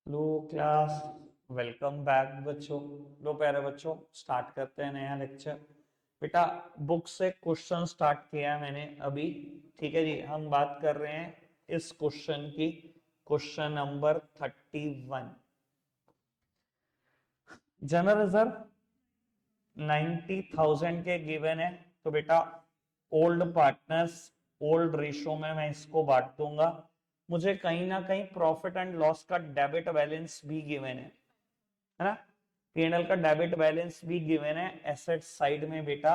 Hello class. Welcome back बच्चों। लो प्यारे बच्चों, स्टार्ट करते हैं नया लेक्चर। बेटा, बुक से क्वेश्चन स्टार्ट किया है मैंने अभी। ठीक है जी, हम बात कर रहे हैं इस क्वेश्चन की। Question number 31। जनरल रिजर्व 90,000 के गिवन है। तो बेटा, ओल्ड पार्टनर्स ओल्ड रेशो में मैं इसको बांट दूंगा। मुझे कहीं ना कहीं प्रॉफिट एंड लॉस का डेबिट बैलेंस भी गिवन है ना। पीएनएल का डेबिट बैलेंस भी गिवन है एसेट साइड में बेटा।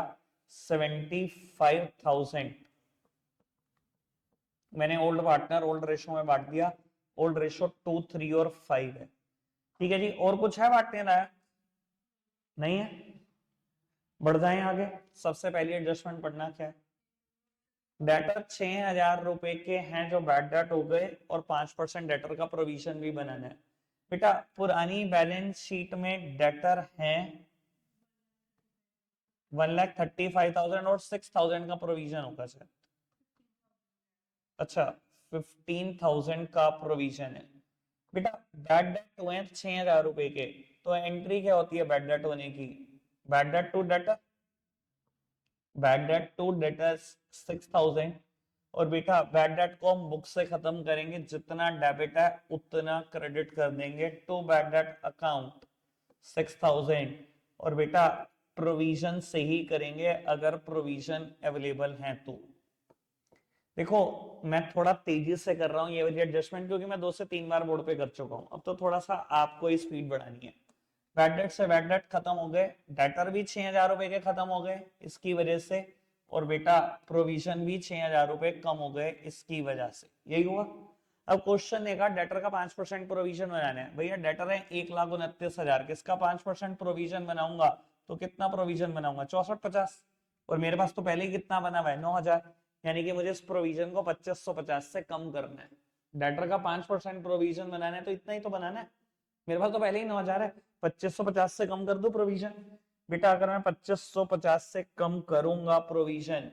75,000 मैंने ओल्ड पार्टनर ओल्ड रेशो में बांट दिया। ओल्ड रेशो 2, 3 और 5 है। ठीक है जी, और कुछ है बांटने लायक? नहीं है। बढ़ जाएं आगे। सबसे पहली एडजस्टमेंट पढ़ना क्या है। डेटर 6,000 रुपए के हैं जो बैड डेट हो गए, और 5% डेटर का प्रोविजन भी बनाना है। बेटा, पुरानी बैलेंस शीट में डेटर हैं 1,35,000 और 6,000 का प्रोविजन होगा सर। अच्छा, 15,000 का प्रोविजन है। बेटा, बैड डेट हुए 6,000 रुपए के, तो एंट्री क्या होती है बैड डेट होने की? Bad debt to debtor, bad debt to debtor 6,000। और बेटा, बैड डेट को हम बुक से खत्म करेंगे, जितना डेबिट है उतना क्रेडिट कर देंगे टू बैड डेट अकाउंट 6,000। और बेटा, प्रोविजन से ही करेंगे अगर प्रोविजन अवेलेबल है तो। देखो, मैं थोड़ा तेजी से कर रहा हूँ ये वाली एडजस्टमेंट, क्योंकि मैं 2 से 3 बार बोर्ड पे कर चुका हूँ। अब तो थोड़ा सा आपको ही स्पीड बढ़ानी है। बैड डेट से बैड डेट खत्म हो गए, डेटर भी 6,000 रुपए के खत्म हो गए इसकी वजह से। और बेटा, प्रोविजन भी 6,000 रुपए कम हो गए इसकी वजह से। यही हुआ। अब क्वेश्चन देखा, डेटर का 5% प्रोविजन बनाना है। भैया, डेटर है 1,29,000, किसका 5% प्रोविजन बनाऊंगा? तो कितना प्रोविजन बनाऊंगा? 6450। और मेरे पास तो पहले ही कितना बना हुआ है? 9,000। यानी कि मुझे इस प्रोविजन को 2550 से कम करना है। डेटर का 5% प्रोविजन बनाना है तो इतना ही तो बनाना है। मेरे पास तो पहले ही 9,000 है। 2550 से कम कर दो प्रोविजन। बेटा, अगर मैं 2550 से कम करूंगा प्रोविजन,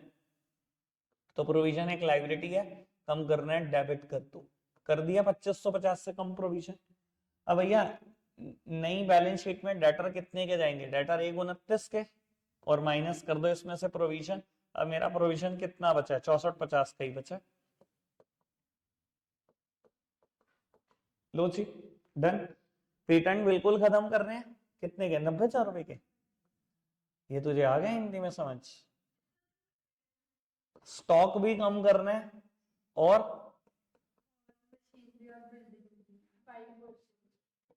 तो प्रोविजन एक लाइबिलिटी है, कम करना है डेबिट कर दो। कर दिया 2550 से कम प्रोविजन। अब भैया, नई बैलेंस शीट में डेटर कितने के जाएंगे? डेटर 1,29 के, और माइनस कर दो इसमें से प्रोविजन। अब मेरा प्रोविजन कितना बचा है? 6450 का ही बचा। लो जी, डन। पेटेंट बिल्कुल खत्म कर रहे हैं। कितने के? 90,000 रुपए के। ये तुझे आ गया हिंदी में समझ? स्टॉक भी कम करना है, और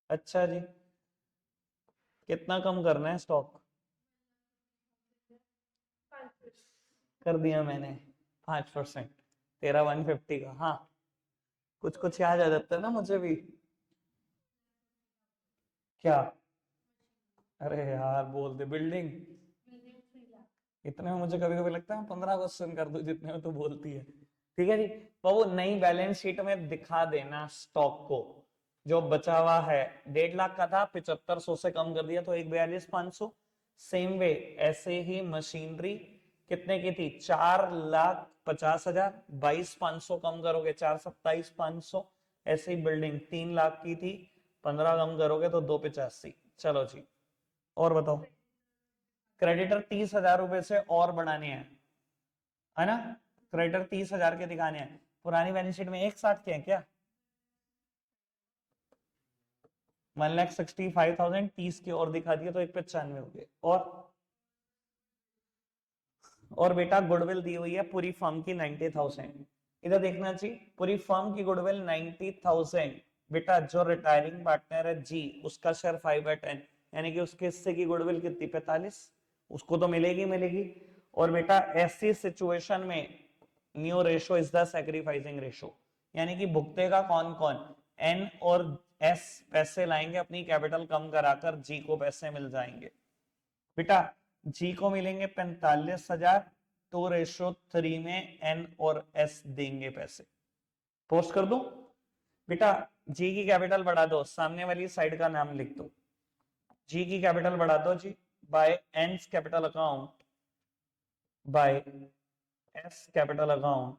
अच्छा जी, कितना कम करना है स्टॉक? कर दिया मैंने 5%। तेरा 150 का। हाँ, कुछ कुछ याद आ जाता है ना मुझे भी। क्या? अरे यार, बोल दे बिल्डिंग। इतने में मुझे कभी कभी लगता है 15 क्वेश्चन कर दूं जितने में तू बोलती है। ठीक है जी। तो वो नई बैलेंस शीट में दिखा देना स्टॉक को। जो बचा हुआ है 1.5 लाख का था, 7500 से कम कर दिया तो 1,42,500। सेम वे ऐसे ही मशीनरी कितने की थी? 4,50,000, 22,500 कम करोगे 4,27,500। ऐसे ही बिल्डिंग 3 लाख की थी, 15 कम करोगे तो 2,85। चलो जी, और बताओ। क्रेडिटर 30,000 रुपए से और बढ़ाने हैं, है ना। क्रेडिटर 30,000 के दिखाने हैं। पुरानी बैलेंस शीट में 1,60 के हैं क्या? 1,65,000 30 के और दिखा दिए तो 1,95 हो गए। और बेटा, गुडविल दी हुई है पूरी फर्म की 90,000। इधर देखना चाहिए, पूरी फर्म की गुडविल 90,000। बेटा, जो रिटायरिंग पार्टनर है जी, उसका शेयर 5/10, यानी कि उसके हिस्से की गुडविल कितनी? 45। उसको तो मिलेगी मिलेगी। और बेटा, ऐसी सिचुएशन में new ratio is the sacrificing ratio, यानी कि भुगतेगा कौन कौन? एन और एस पैसे लाएंगे, अपनी कैपिटल कम कराकर जी को पैसे मिल जाएंगे। बेटा, जी को मिलेंगे 45,000, तो रेशो 3 में एन और एस देंगे पैसे। पोस्ट कर दो। बेटा, जी की कैपिटल बढ़ा दो, सामने वाली साइड का नाम लिख दो। जी की कैपिटल बढ़ा दो जी, by N capital account, by S capital account.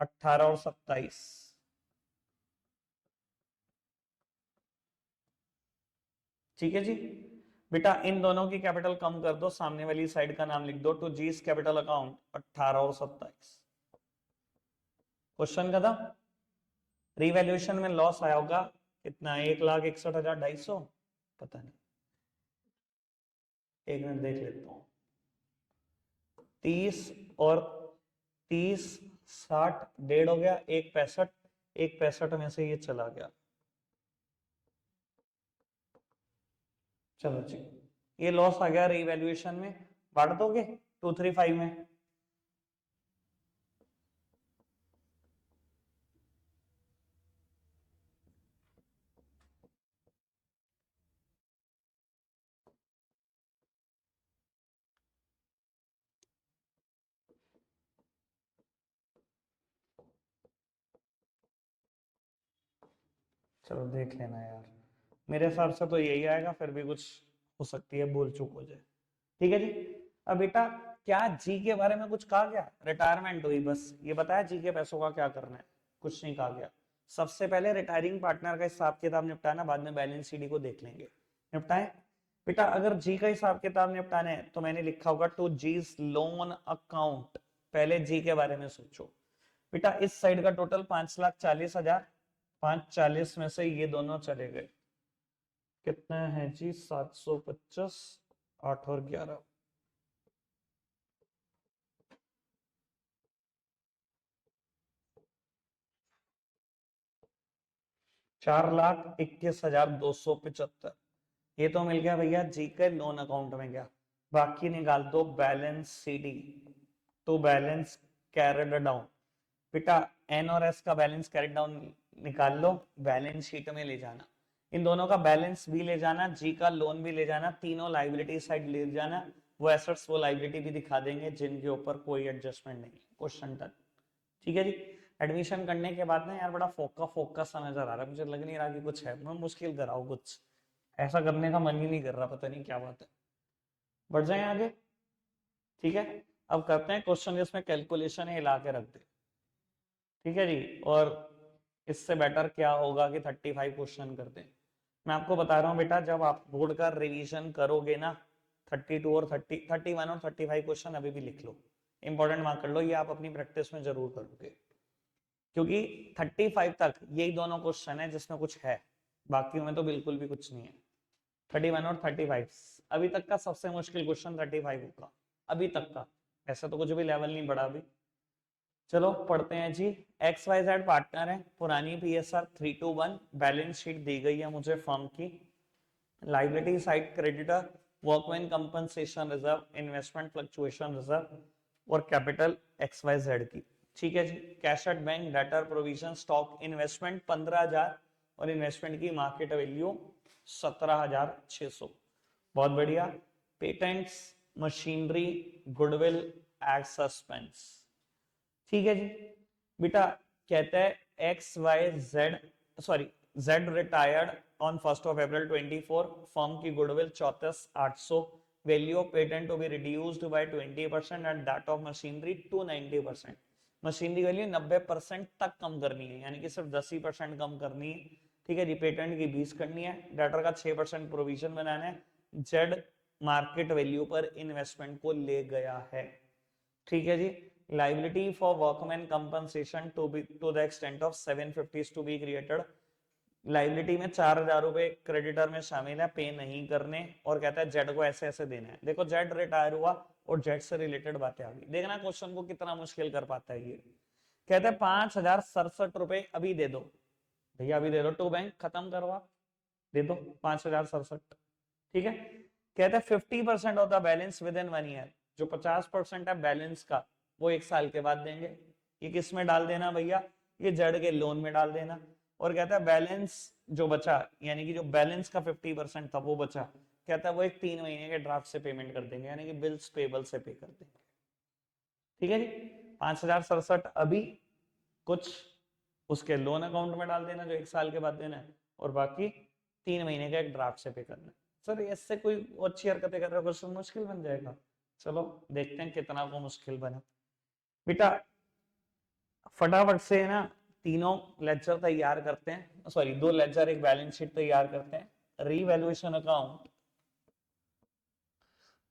18 और 27, ठीक है जी। बेटा इन दोनों की कैपिटल कम कर दो, सामने वाली साइड का नाम लिख दो, टू जीस कैपिटल अकाउंट 18 और 27। क्वेश्चन खत्म। रिवैल्यूएशन में लॉस आया होगा कितना, 1,61,250, पता नहीं, एक मिनट देख लेता हूँ। 30 और 30, 60, 1.5 हो गया, 1,65, 1,65 में से ये चला गया। चलो जी, ये लॉस आ गया रिवैल्यूएशन में, बांट दोगे 235 में। चलो देख लेना यार, मेरे हिसाब से तो यही आएगा, फिर भी कुछ हो सकती है भूल चूक हो जाए। ठीक है जी। अब बेटा क्या जी के बारे में कुछ कहा गया, रिटायरमेंट हुई बस ये बताया, जी के पैसों का क्या करना है, कुछ नहीं कहा गया। सबसे पहले रिटायरिंग पार्टनर का हिसाब किताब निपटाना, बाद में बैलेंस शीट को देख लेंगे। निपटाए बेटा, अगर जी का हिसाब किताब निपटाना है तो मैंने लिखा होगा टू जीज लोन अकाउंट, पहले जी के बारे में सोचो। बेटा इस साइड का टोटल 5,40,000, 540 में से ये दोनों चले गए, कितना है जी, 725, 8 और 11, 4,21,275, ये तो मिल गया भैया जी के लोन अकाउंट में गया। बाकी निकाल दो balance CD to balance carried down. बेटा एन और एस का बैलेंस कैरिड डाउन निकाल लो, बैलेंस शीट में ले जाना, इन दोनों का बैलेंस भी ले जाना, जी का लोन भी ले जाना, तीनों लाइबिलिटी साइड ले जाना, वो एसेट्स वो लाइबिलिटी भी दिखा देंगे जिनके ऊपर कोई एडजस्टमेंट नहीं। Question done. ठीक है जी। एडमिशन करने के बाद ना यार बड़ा फोका फोका सा नजर आ रहा है, मुझे लग नहीं रहा कि कुछ है, मैं मुश्किल कराऊं कुछ, ऐसा करने का मन ही नहीं कर रहा, पता नहीं क्या बात है। बढ़ जाए आगे। ठीक है, अब करते हैं क्वेश्चन जिसमें कैलकुलेशन हिला के रख दे। ठीक है जी, और इससे बेटर क्या होगा कि 35 क्वेश्चन करते हैं। मैं आपको बता रहा हूँ बेटा, जब आप बोर्ड का रिवीजन करोगे ना, 32 और 30, 31 और 35 क्वेश्चन अभी भी लिख लो, इंपॉर्टेंट मार्क कर लो, ये आप अपनी प्रैक्टिस में जरूर करोगे, क्योंकि 35 तक यही दोनों क्वेश्चन है जिसमें कुछ है, बाकी में तो बिल्कुल भी कुछ नहीं है। 31 और 35 अभी तक का सबसे मुश्किल क्वेश्चन 35 होगा अभी तक का, ऐसा तो कुछ भी लेवल नहीं बढ़ा अभी। चलो पढ़ते हैं जी। एक्स वाई जेड पार्टनर है, पुरानी PSR 3:1, बैलेंस शीट दी गई है मुझे फर्म की, liability side creditor, workman compensation reserve, investment fluctuation reserve और कैपिटल एक्स वाई जेड की। ठीक है जी। Cash at bank, debtor, provision, stock, investment 15,000 और इन्वेस्टमेंट की मार्केट वैल्यू 17,600। बहुत बढ़िया। Patents, machinery, goodwill, at suspense. ठीक है जी। बेटा कहता है X Y Z, sorry Z retired on 1 April 24, firm की goodwill 34,800, value of patent to be reduced bye 20% and that of machinery to 90%। Machinery value 90% तक कम करनी है, यानी कि सिर्फ 10% कम करनी है। ठीक है जी। पेटेंट की 20 करनी है, डेटर का 6% प्रोविजन बनाना है, जेड मार्केट वैल्यू पर इन्वेस्टमेंट को ले गया है। ठीक है जी। Liability for workman compensation to be to the extent of 750 to be created, liability में 4,000 रुपए क्रेडिटर में शामिल है, पे नहीं करने, और कहता है जेड को ऐसे ऐसे देना है। देखो जेड रिटायर हुआ और जेड से रिलेटेड बातें आ गई, देखना क्वेश्चन को कितना मुश्किल कर पाता है ये। कहते हैं 5,067 रुपए अभी दे दो, भैया अभी दे दो, टू बैंक खत्म करवा, दे दो 5,067। ठीक है। कहते हैं 50% of the balance with in 1 year, जो 50% है बैलेंस का वो 1 साल के बाद देंगे। ये किस में डाल देना भैया, ये जेड के लोन में डाल देना। और कहता है बैलेंस जो बचा, यानी कि जो बैलेंस का 50% था वो बचा, कहता है वो एक 3 महीने के ड्राफ्ट से पेमेंट कर देंगे, यानी कि बिल्स पेबल से पे कर देंगे। ठीक है जी। 5,067 अभी, कुछ उसके लोन अकाउंट में डाल देना जो 1 साल के बाद देना है, और बाकी 3 महीने का एक ड्राफ्ट से पे करना है। सर इससे कोई अच्छी हरकतें कर रहे हो, क्वेश्चन मुश्किल बन जाएगा। चलो देखते हैं कितना वो मुश्किल बना। बेटा फटाफट से है ना, तीनों लेक्चर तैयार करते हैं, सॉरी 2 लेक्चर एक बैलेंस शीट तैयार करते हैं, revaluation account,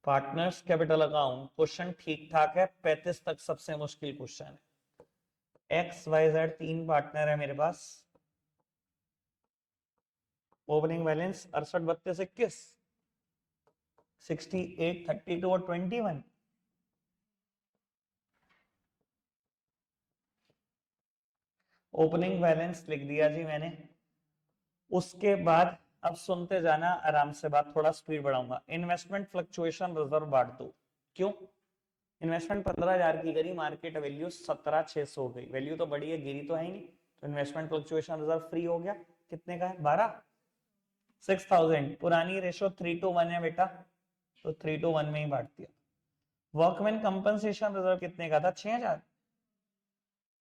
partners capital account, question ठीक ठाक है, 35 तक सबसे मुश्किल क्वेश्चन है। एक्स वाई जेड 3 पार्टनर है मेरे पास, ओपनिंग बैलेंस 68 32 21 68 32 और 21। ओपनिंग बैलेंस लिख दिया जी मैंने। उसके बाद अब सुनते जाना आराम से, बात थोड़ा स्पीड बढ़ाऊंगा। इन्वेस्टमेंट फ्लक्चुएशन रिजर्व बांट दो। क्यों? इन्वेस्टमेंट 15,000 की करी, मार्केट वैल्यू 17,600 हो गई, वैल्यू तो बढ़ी है, गिरी तो है ही नहीं, तो इन्वेस्टमेंट फ्लक्चुएशन रिजर्व फ्री हो गया। कितने का है? 12 6000। पुरानी रेशो 3:1 है बेटा, तो 3:1 में ही बांट दिया। वर्कमैन कंपनसेशन रिजर्व कितने का था? 6000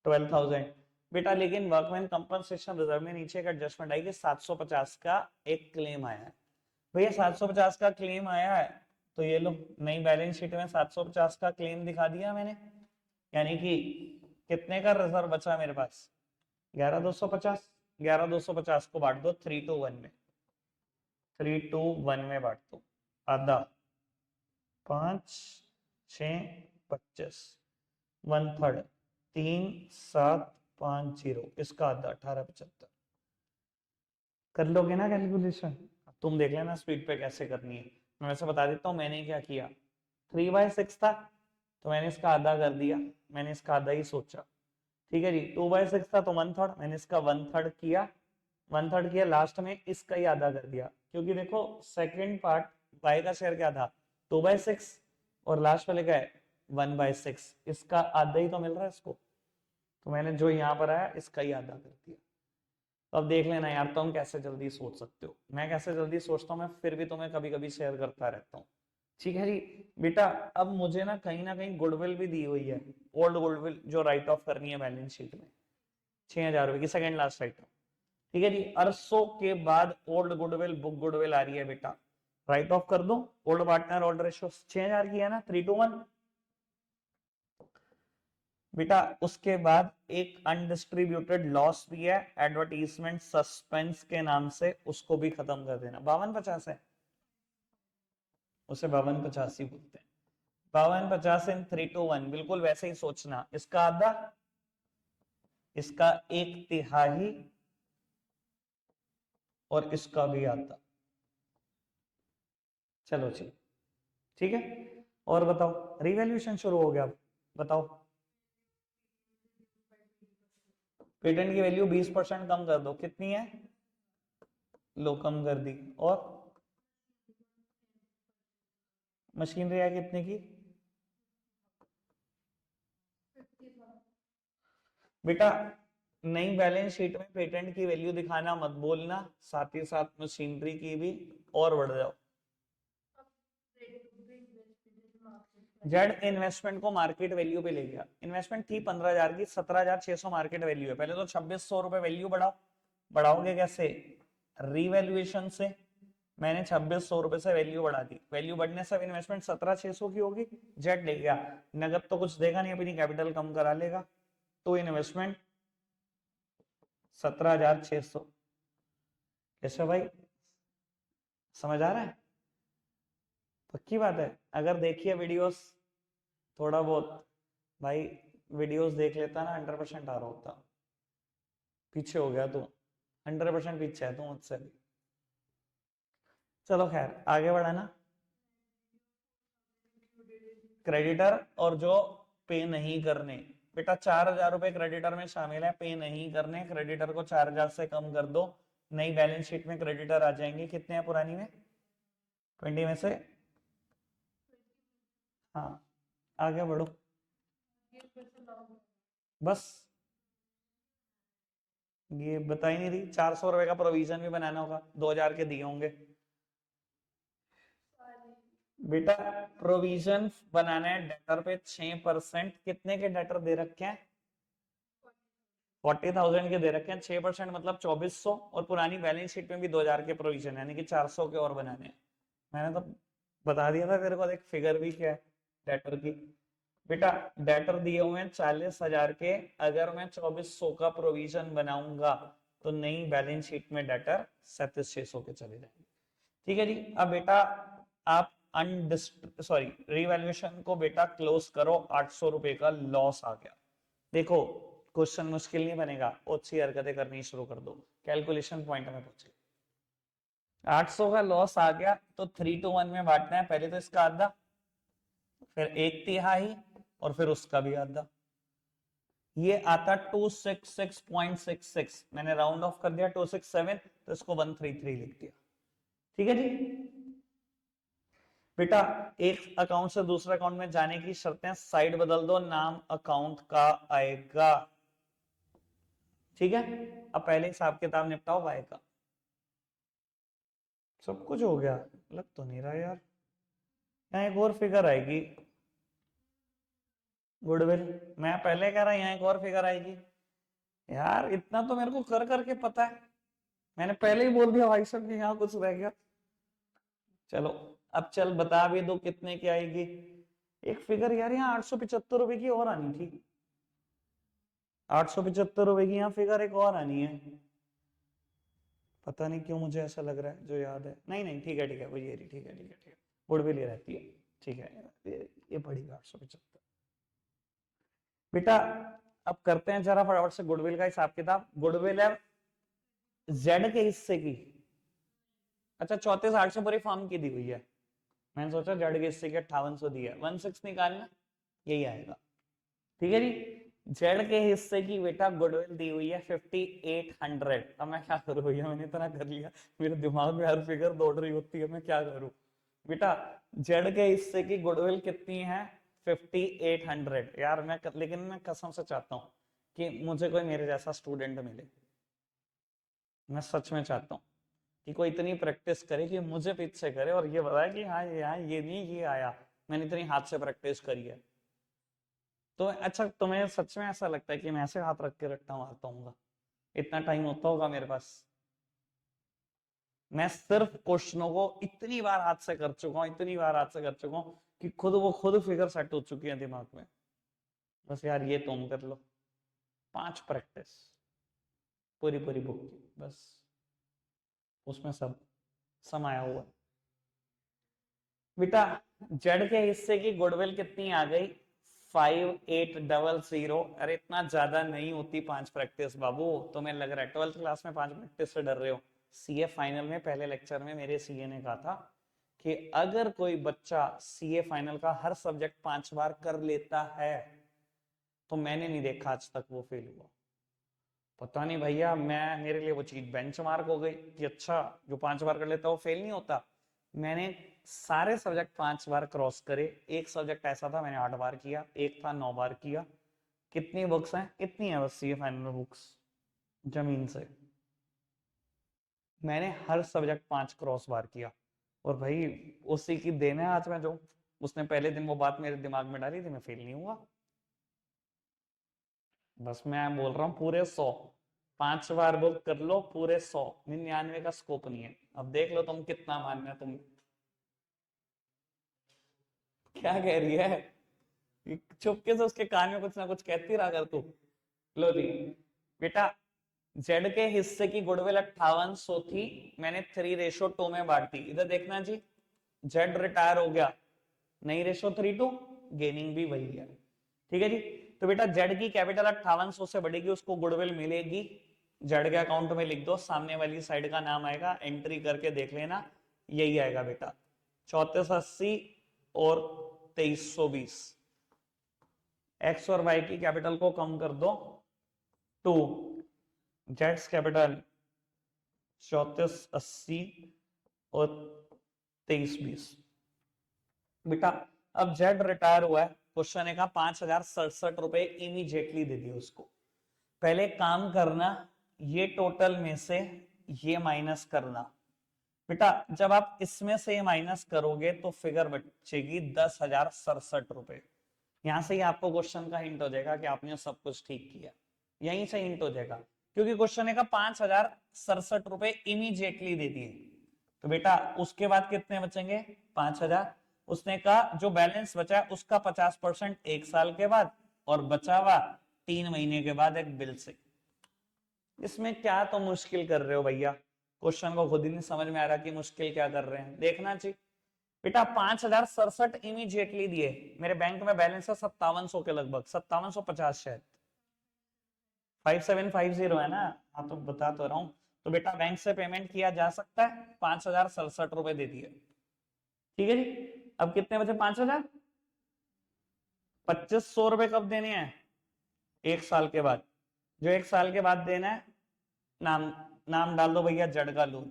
12,000 बेटा, लेकिन वर्कमैन कंपनसेशन रिजर्व में नीचे एक एडजस्टमेंट आई कि 750 का एक क्लेम आया है। भैया 750 का क्लेम आया है, तो ये लो नई बैलेंस शीट में 750 का क्लेम दिखा दिया मैंने, यानी कि कितने का रिजर्व बचा मेरे पास? 11,250। 11,250 को बांट दो 3:1 में, 3:1 में बांट दो, आधा 5 6 25 1/3 3 7 5 0, इसका आधा 1875। कर लोगे ना कैलकुलेशन? तुम देख लेना स्पीड पे कैसे करनी है, मैं वैसे बता देता हूँ मैंने क्या किया। 3/6 था तो मैंने इसका आधा कर दिया, मैंने इसका आधा ही सोचा, ठीक है जी। 2/6 था तो 1/3, मैंने इसका 1/3 किया, 1/3 किया, लास्ट में इसका ही आधा कर दिया, क्योंकि देखो सेकंड पार्ट y का शेयर क्या था? 2/6 और लास्ट वाले का है 1/6, इसका आधा ही तो मिल रहा है इसको, तो मैंने जो यहाँ पर आया इसका ही आधा कर दिया। तो अब देख लेना यार तुम कैसे जल्दी सोच सकते हो, मैं कैसे जल्दी सोचता हूँ, मैं फिर भी तुम्हें कभी कभी शेयर करता रहता हूँ, ठीक है जी। बेटा अब मुझे ना कहीं गुडविल भी दी हुई है, ओल्ड गुडविल जो राइट ऑफ करनी है बैलेंस शीट में, 6,000 रुपए की सेकंड लास्ट राइट ऑफ, ठीक है जी। अरसों के बाद ओल्ड गुडविल बुक गुडविल आ रही है बेटा, राइट ऑफ कर दो। ओल्ड पार्टनर ओल्ड रेशियो 6,000 की है ना, 3:1 बेटा। उसके बाद एक अनडिस्ट्रीब्यूटेड लॉस भी है एडवर्टीजमेंट सस्पेंस के नाम से, उसको भी खत्म कर देना। 5250 है, उसे 5250 ही बोलते हैं। 5250 इन 3:1, बिल्कुल वैसे ही सोचना, इसका आधा, इसका 1/3 और इसका भी आधा। चलो जी, ठीक है। और बताओ, रिवैल्यूएशन शुरू हो गया, बताओ। पेटेंट की वैल्यू 20% कम कर दो, कितनी है? लो कम कर दी। और मशीनरी है कितने की? बेटा नई बैलेंस शीट में पेटेंट की वैल्यू दिखाना मत बोलना, साथ ही साथ मशीनरी की भी, और बढ़ जाओ। जेड इन्वेस्टमेंट को मार्केट वैल्यू पे ले गया, इन्वेस्टमेंट थी 15,000 की, 17,600 मार्केट वैल्यू है, पहले तो 2,600 रुपए वैल्यू बढ़ाओ। बढ़ाओगे कैसे? रीवैल्यूएशन से। मैंने 2,600 रुपए से वैल्यू बढ़ा दी, वैल्यू बढ़ने से इन्वेस्टमेंट 17,600 की होगी, जेड ले गया। नगद तो कुछ देगा नहीं, अपनी कैपिटल कम करा लेगा, तो इन्वेस्टमेंट 17,600। कैसे भाई, समझ आ रहा है? पक्की बात है? अगर देखिए वीडियोस थोड़ा बहुत, भाई वीडियोस देख लेता ना, 100% आ रहा होता। पीछे हो गया तू, 100% पीछे है तू मुझसे भी। चलो खैर आगे बढ़ा ना। क्रेडिटर और जो पे नहीं करने, बेटा 4,000 रुपए क्रेडिटर में शामिल है, पे नहीं करने, क्रेडिटर को 4,000 से कम कर दो, नई बैलेंस शीट में क्रेडिटर आ जाएंगे। कितने हैं पुरानी में? 20 में से, हाँ आगे बढ़ो बस। ये बता ही नहीं रही, 400 रुपए का प्रोविजन भी बनाना होगा, 2,000 के दिए होंगे बेटा। प्रोविजन बनाना है डेटर पे 6%, कितने के डेटर दे रखे हैं? 40,000 के दे रखे हैं, 6% मतलब 2,400, और पुरानी बैलेंस शीट में भी 2,000 के प्रोविजन यानी कि 400 के और बनाने हैं। मैंने तो बता दिया था तेरे को, एक फिगर भी क्या है डेटर की। बेटा डेटर दिए हुए हैं 40,000 के, अगर मैं 2,400 का प्रोविजन बनाऊंगा तो नई बैलेंस शीट में डेटर 37,600 के चले जाएंगे। ठीक है जी। अब बेटा आप रिवैल्यूएशन को बेटा क्लोज करो, 800 रुपए का लॉस आ गया। देखो क्वेश्चन मुश्किल नहीं बनेगा, अच्छी हरकतें करनी शुरू कर दो, कैलकुलेशन पॉइंट में पहुंचे। 800 का लॉस आ गया तो 3 to 1 में बांटना है, पहले तो इसका आधा, फिर 1/3 और फिर उसका भी आधा। ये आता 266.66, मैंने राउंड ऑफ कर दिया 267, तो इसको 133 लिख दिया। ठीक है जी। बेटा एक अकाउंट से दूसरे अकाउंट में जाने की शर्तें, साइड बदल दो, नाम अकाउंट का आएगा। ठीक है, अब पहले हिसाब किताब निपटाओ वाई का। सब कुछ हो गया, लग तो नहीं रहा यार। यहाँ एक और फिगर आएगी गुडविल, मैं पहले कह रहा यहाँ एक और फिगर आएगी। यार इतना तो मेरे को कर करके पता है, मैंने पहले ही बोल दिया भाई साहब कि यहाँ कुछ रह गया। चलो अब चल बता भी दो कितने की आएगी। एक फिगर यार यहाँ 875 रुपए की और आनी थी, 875 रुपए की यहाँ फिगर एक और आनी है। पता नहीं क्यों मुझे ऐसा लग रहा है, जो याद है नहीं नहीं ठीक है वो ये रही, ठीक है गुडविल ये रहती है, ठीक है ये पड़ेगा 875। बेटा अब करते हैं जरा फटाफट से गुडविल का हिसाब किताब। गुडविल है जेड के हिस्से की, अच्छा 34,800 पूरी फॉर्म की दी हुई है, मैंने सोचा जेड के हिस्से की 5800 दी है, 16 निकालना, यही आएगा। ठीक है जी, जेड के हिस्से की बेटा गुडविल दी हुई है 5800। अब मैं क्या करूं भैया, मैंने इतना कर लिया, मेरे दिमाग में हर फिगर दौड़ रही होती है, मैं क्या करूं। बेटा जेड के हिस्से की गुडविल कितनी है 5800 यार। लेकिन मैं कसम से चाहता हूं कि मुझे कोई मेरे जैसा स्टूडेंट मिले, मैं सच में चाहता हूँ कि कोई इतनी प्रैक्टिस करे कि मुझे पीछे करे और ये बताए कि हाँ ये नहीं ये आया, मैंने इतनी हाथ से प्रैक्टिस करी है। तो अच्छा तुम्हें सच में ऐसा लगता है कि मैं ऐसे हाथ रख के रट्टा मारता हूँ? इतना टाइम होता होगा मेरे पास? मैं सिर्फ क्वेश्चनों को इतनी बार हाथ से कर चुका हूँ, इतनी बार हाथ से कर चुका हूँ कि खुद फिगर सेट हो चुकी है दिमाग में। बस यार ये तुम कर लो, 5 प्रैक्टिस पूरी पूरी बुक की, बस उसमें सब समाया हुआ है। बेटा जेड के हिस्से की गुडविल कितनी आ गई 5800। अरे इतना ज्यादा नहीं होती 5 प्रैक्टिस बाबू, तुम्हें लग रहा है 12th क्लास में 5 प्रैक्टिस से डर रहे हो। सीए फाइनल में पहले लेक्चर में मेरे सीए ने कहा था कि अगर कोई बच्चा सीए फाइनल का हर सब्जेक्ट 5 बार कर लेता है तो मैंने नहीं देखा आज तक वो फेल हुआ। पता नहीं भैया, मैं मेरे लिए वो चीज बेंचमार्क हो गई कि अच्छा जो 5 बार कर लेता है वो फेल नहीं होता। मैंने सारे सब्जेक्ट 5 बार क्रॉस करे, एक सब्जेक्ट ऐसा था मैंने 8 बार किया, एक था 9 बार किया। कितनी बुक्स हैं? इतनी है बस ये फाइनल बुक्स जमीन से। मैंने हर सब्जेक्ट 5 क्रॉस बार किया और भाई उसी की देन है आज मैं जो उसने पहले दिन वो बात मेरे दिमाग में डाली थी, मैं फेल नहीं हुआ। बस मैं बोल रहा हूँ पूरे 100 5 बार बुक कर लो, पूरे 100, 99 का स्कोप नहीं है। अब देख लो तुम कितना मानना है। तुम क्या कह रही है? चुपके से उसके कान में कुछ ना कुछ कहती रहा कर तू। लो जी बेटा, जेड के हिस्से की गुडविल 5800 थी, मैंने 3:2 में बांट दी। इधर देखना जी, जेड रिटायर हो गया, नई रेशो 3:2, गेनिंग भी वही है। ठीक है जी, तो बेटा जेड की कैपिटल 5800 से बढ़ेगी, उसको गुडविल मिलेगी। जेड के अकाउंट में लिख दो, सामने वाली साइड का नाम आएगा, एंट्री करके देख लेना, यही आएगा बेटा 3480 और 2320। एक्स और वाई की कैपिटल को कम कर दो 2, जेड्स कैपिटल 3480 और 2320। बेटा अब जेड रिटायर हुआ है, क्वेश्चन ने कहा 5067 रुपए इमीडिएटली दे दिए उसको। पहले काम करना, ये टोटल में से ये माइनस करना। बेटा जब आप इसमें से माइनस करोगे तो फिगर बचेगी 10,067 रुपए। यहां से ही आपको क्वेश्चन का हिंट हो जाएगा कि आपने सब कुछ ठीक किया, यहीं से हिंट हो जाएगा, क्योंकि क्वेश्चन ने कहा 5067 रुपए इमीडिएटली दे दिए। तो बेटा उसके बाद कितने बचेंगे 5000। उसने कहा जो बैलेंस बचा है उसका 50% 1 साल के बाद और बचा हुआ 3 महीने के बाद एक बिल से। इसमें क्या तो मुश्किल कर रहे हो भैया, क्वेश्चन को खुद ही नहीं समझ में आ रहा कि मुश्किल क्या कर रहे हैं, देखना चाहिए बेटा। 5067 इमीडिएटली दिए, मेरे बैंक में बैलेंस है 5700 के लगभग, 5750 शायद, 5750 है ना। हाँ तो बता तो रहा हूँ। तो बेटा बैंक से पेमेंट किया जा सकता है, 5067 रुपए दे दिए। ठीक है जी, अब कितने बचे 5000, 2500 रुपए कब देने हैं, 1 साल के बाद। जो 1 साल के बाद देना है, नाम नाम डाल दो भैया जड़गा लोन।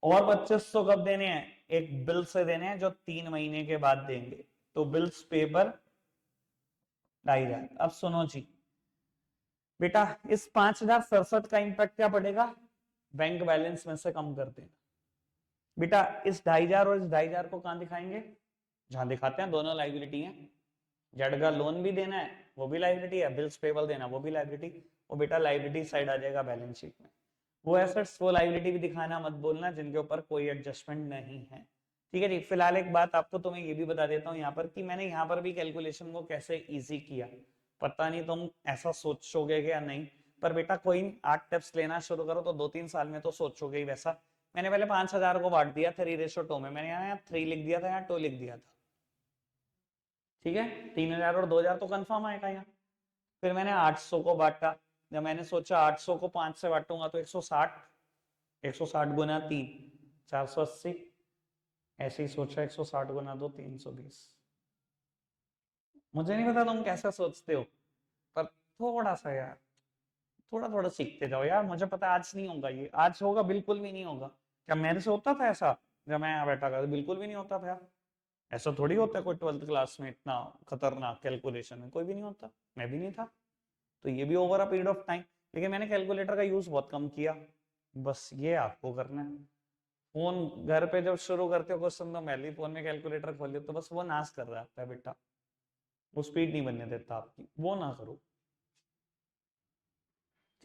और 2500 कब देने हैं, एक बिल से देने हैं जो 3 महीने के बाद देंगे। तो बिल्स पेपर 2500। अब सुनो जी बेटा, इस 5067 का इंपैक्ट क्या पड़ेगा, बैंक बैलेंस में से कम कर देना। बेटा इस 2500 और इस 2500 को कहां दिखाएंगे, जहां दिखाते हैं दोनों लाइबिलिटी है। जेड का लोन भी देना है वो भी लाइबिलिटी है, बिल्स पेबल देना वो भी लाइबिलिटी। वो बेटा लाइबिलिटी साइड आ जाएगा बैलेंस शीट में। वो एसेट्स वो लाइबिलिटी भी दिखाना मत बोलना जिनके ऊपर कोई एडजस्टमेंट नहीं है। ठीक है जी। फिलहाल एक बात आपको तो मैं ये भी बता देता हूँ यहाँ पर कि मैंने यहाँ पर भी कैलकुलेशन को कैसे इजी किया। पता नहीं तुम ऐसा सोचोगे या नहीं, पर बेटा कोई नहीं, 8 टिप्स लेना शुरू करो तो 2-3 साल में तो सोचोगे ही वैसा। मैंने पहले 5000 को बांट दिया 3:2 में, मैंने यहाँ 3 लिख दिया था, यहाँ 2 लिख दिया था। ठीक है, 3000 और 2000 तो कंफर्म आएगा यहाँ। फिर मैंने 800 को बांटा, जब मैंने सोचा 800 को 5 से बांटूंगा तो 160, 160 गुना 3 480, ऐसे ही सोचा 160 गुना 2 320। मुझे नहीं पता तुम कैसे सोचते हो, पर थोड़ा सा यार, थोड़ा थोड़ा सीखते जाओ यार। मुझे पता आज नहीं होगा, ये आज होगा बिल्कुल भी नहीं होगा। क्या मेरे से होता था ऐसा जब मैं यहाँ बैठा था, बिल्कुल भी नहीं होता था यार। ऐसा थोड़ी होता है कोई 12th क्लास में इतना खतरनाक कैलकुलेशन में, कोई भी नहीं होता, मैं भी नहीं था। तो ये भी over a period of time. लेकिन मैंने कैलकुलेटर का यूज बहुत कम किया, बस ये आपको करना है। फोन घर पे जब शुरू करते हो क्वेश्चन तो पहले ही फोन में कैलकुलेटर खोल तो बस वो नाश कर रहा है बेटा, वो स्पीड नहीं बनने देता आपकी, वो ना करो।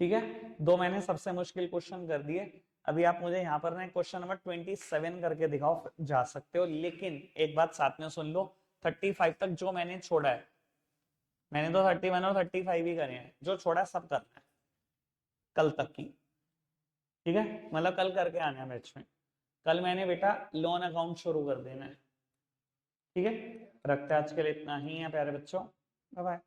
ठीक है, 2 मैंने सबसे मुश्किल क्वेश्चन कर दिए। अभी आप मुझे यहाँ पर ना क्वेश्चन नंबर 27 करके दिखाओ, जा सकते हो। लेकिन एक बात साथ में सुन लो, 35 तक जो मैंने छोड़ा है, मैंने तो 31 और 35 ही करे हैं, जो छोड़ा है सब करना है कल तक की। ठीक है, मतलब कल करके आना है बैच में। कल मैंने बेटा लोन अकाउंट शुरू कर देना है। ठीक है, रखते हैं आज के लिए इतना ही है प्यारे बच्चों, बाय बाय।